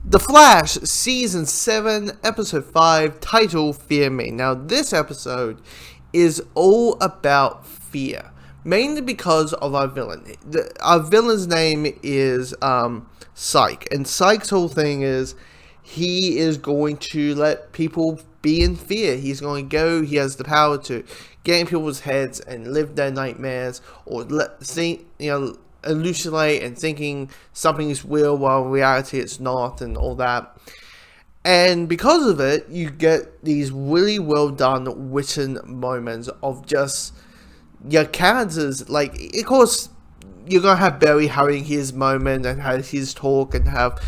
The Flash, Season 7, Episode 5, title Fear Me. Now, this episode is all about fear, mainly because of our villain. Our villain's name is Psych, and Psych's whole thing is he is going to let people be in fear. He's going to go, he has the power to get in people's heads and live their nightmares, or hallucinate and thinking something is real while in reality it's not, and all that. And because of it, you get these really well done written moments of just your characters. Like, of course, you're gonna have Barry having his moment and have his talk, and have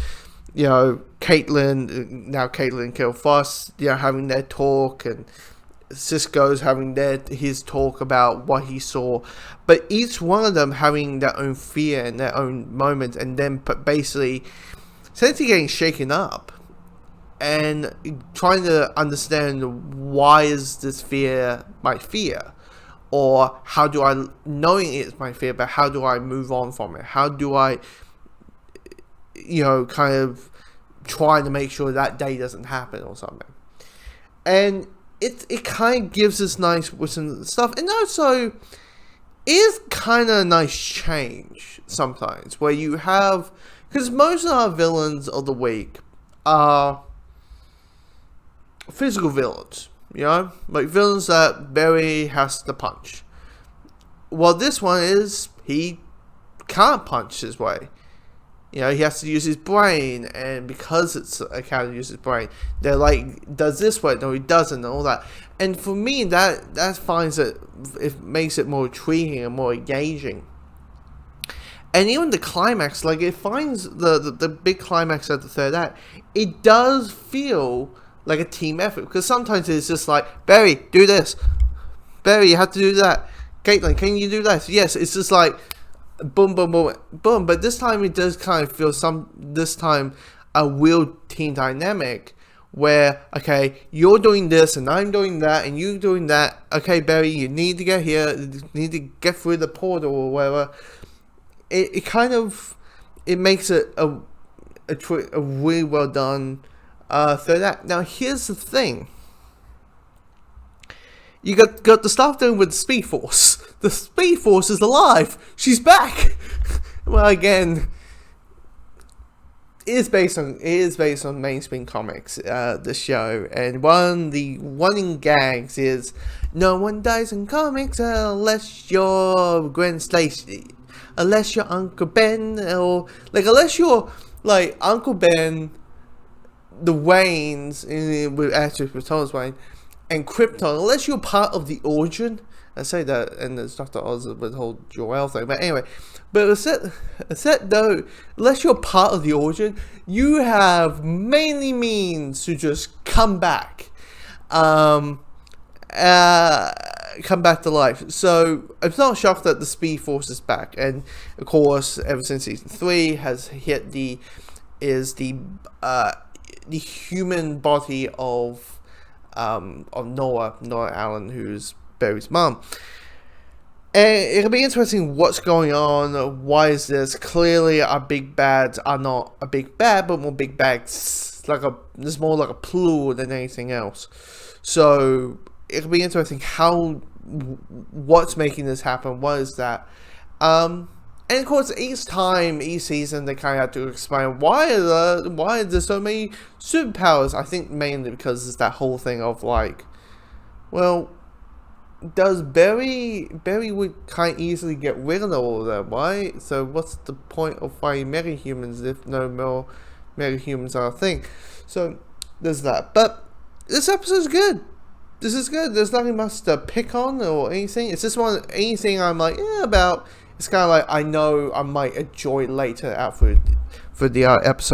Caitlin Kill Foss, having their talk, and Cisco's having his talk about what he saw, but each one of them having their own fear and their own moment, and then basically essentially getting shaken up and trying to understand, why is this fear my fear, or how do I, knowing it's my fear, but how do I move on from it? How do I kind of try to make sure that day doesn't happen or something? And it kind of gives us nice written stuff, and also it is kind of a nice change sometimes, where you have, because most of our villains of the week are physical villains, like villains that Barry has to punch. Well, this one is, he can't punch his way. He has to use his brain, and because it's a character who uses his brain, they're like, does this work? No, he doesn't, and all that. And for me, that finds it makes it more intriguing and more engaging. And even the climax, like, it finds the big climax of the third act, it does feel like a team effort, because sometimes it's just like, Barry, do this. Barry, you have to do that. Caitlin, can you do that? Yes, it's just like, boom, boom, boom, boom. But this time it does kind of feel a real team dynamic, where, okay, you're doing this and I'm doing that and you're doing that. Okay, Barry, you need to get here, you need to get through the portal or whatever. It kind of, it makes it a really well done third act. Now, here's the thing. You got the stuff doing with the Speed Force. The Speed Force is alive. She's back. Well, again, it is based on mainstream comics. The show, and one of the running gags is, no one dies in comics unless you're Gwen Stacy, unless you're Uncle Ben, or like, unless you're like Uncle Ben, the Waynes with Thomas Wayne, and Krypton, unless you're part of the origin. I say that, and there's Dr. Oz with the whole Jor-El thing, but anyway, but except though, unless you're part of the origin, you have mainly means to just come back to life. So I'm not shocked that the Speed Force is back, and of course, ever since season 3 has hit the human body of Nora Allen, who's Barry's mom. And it'll be interesting what's going on. Why is this? Clearly, our big bads are not a big bad, but more big bads. There's more like a plural than anything else. So it'll be interesting what's making this happen. What is that? And of course, each season, they kind of have to explain why are there so many superpowers. I think mainly because it's that whole thing of like, well, does Barry would kind of easily get rid of all of them, right? So what's the point of fighting mega-humans if no more mega-humans are a thing? So there's that. But this episode's good. This is good. There's nothing much to pick on or anything. It's just anything I'm like, about. It's kind of like, I know I might enjoy later out for the episodes